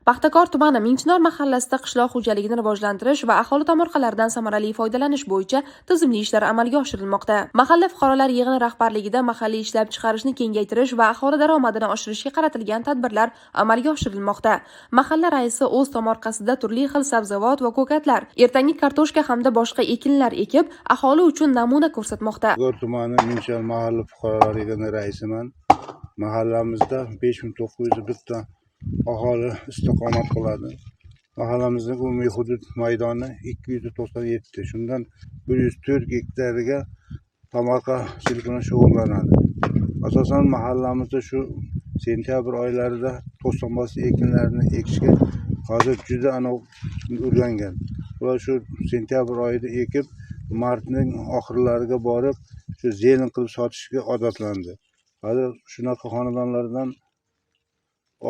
Paxtakor tumani Mingchinor mahallasida qishloq xo'jaligini rivojlantirish va aholi tomorqalaridan samarali foydalanish bo'yicha tizimli ishlar amalga oshirilmoqda. Mahalla fuqarolar yig'ini rahbarligida mahalliy ishlab chiqarishni kengaytirish va aholi daromadini oshirishga qaratilgan tadbirlar amalga oshirilmoqda. Mahalla raisi o'z tomorqasida turli xil sabzavot va ko'katlar, ertangi kartoshka hamda boshqa ekinlar ekib, aholi uchun namuna ko'rsatmoqda. Paxtakor tumani Mingchinor mahalla fuqarolar yig'ini raisiman. Mahallamizda 5901 ta aholi istiqomat qiladi. Mahallamizning umumiy hudud maydoni 297. Shundan 104 gektariga tomorqachilik bilan shug'ullanadi. Asosan mahallamizda shu sentyabr oylarida to'sqinbosdi ekinlarni ekishga hozir juda o'rgangan. Ular shu sentyabr oyida ekib, martning oxirlariga borib, shu zelin qilib sotishga odatlandi. Hozir shunaqa xonadonlardan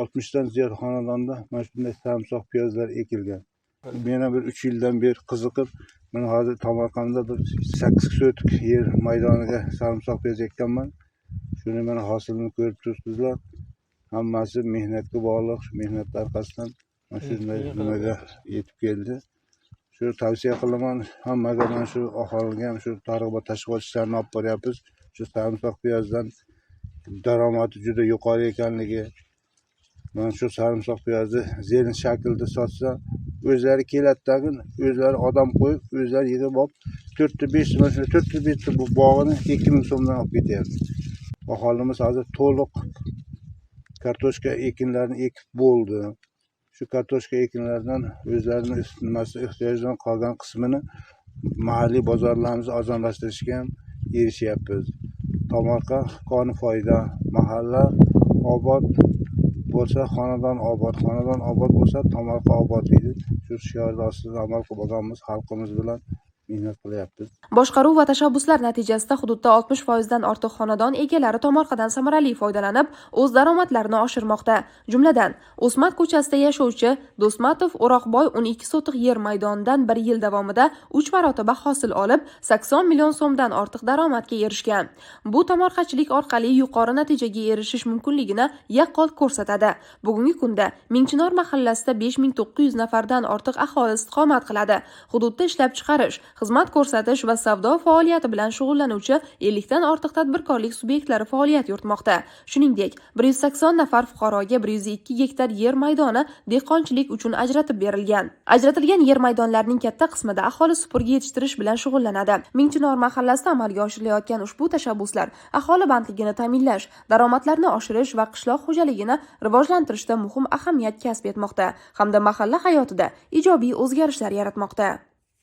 60 dan ziyod xonadonda mana shunday sarimsoq piyozlar ekilgan. Mena bir 3 yildan beri qiziqib, men hozir tomorqamda bir 8 sotik yer maydoniga sarimsoq piyoz ekkanman. Shuni mana hosilini ko'rib turibsizlar. Hammasi mehnatga bog'liq, shu mehnat orqasidan mana shunday nimaga yetib keldi. Shu tavsiya qilaman hammaga, mana shu aholiga ham shu targ'ibot tashkilotchilarini olib boryapmiz. Shu sarimsoq piyozdan daromadi juda yuqori ekanligi, mana shu sarimsoq piyozni zelin shaklda sotsa, o'zlari keladi, o'zlari odam qo'yib, o'zlari yig'ib olib 4-5 mana shu 4-5 ta bu bog'ini 2000 so'mdan olib ketyapti. Aholimiz hozir to'liq kartoshka ekinlarini ekib bo'ldi. Shu kartoshka ekinlaridan o'zlarining ehtiyojidan qolgan qismini mahalliy bozorlarimizni arzonlashtirishga ham erishyapmiz. Tomorqa koni foyda, mahalla obod bo'lsa xonadon obod bo'lsa tomorqa obod deydi. Shu shiorlar ostida amal qilib olganmiz, xalqimiz bilan mehnat qilyapmiz. Boshqaruv va tashabbuslar natijasida hududda 60% dan ortiq xonadon egalari tomorqadan samarali foydalanib, o'z daromadlarini oshirmoqda. Jumladan, O'smat ko'chasida yashovchi Do'smatov O'roqboy 12 sotiq yer maydonidan 1 yil davomida 3 marotaba hosil olib, 80 million so'mdan ortiq daromadga erishgan. Bu tomorqachilik orqali yuqori natijaga erishish mumkinligini yaqqol ko'rsatadi. Bugungi kunda Mingchinor mahallasida 5900 nafardan ortiq aholi istiqomat qiladi. Hududda ishlab chiqarish, xizmat ko'rsatish va savdo faoliyati bilan shug'ullanuvchi 50 dan ortiq tadbirkorlik subyektlari faoliyat yuritmoqda. Shuningdek, 180 nafar fuqaroga 102 gektar yer maydoni dehqonchilik uchun ajratib berilgan. Ajratilgan yer maydonlarining katta qismida aholi supurgi yetishtirish bilan shug'ullanadi. Mingchinor mahallasida amalga oshirilayotgan ushbu tashabbuslar aholi bandligini ta'minlash, daromadlarni oshirish va qishloq xo'jaligini rivojlantirishda muhim ahamiyat kasb etmoqda hamda mahalla hayotida ijobiy o'zgarishlar yaratmoqda.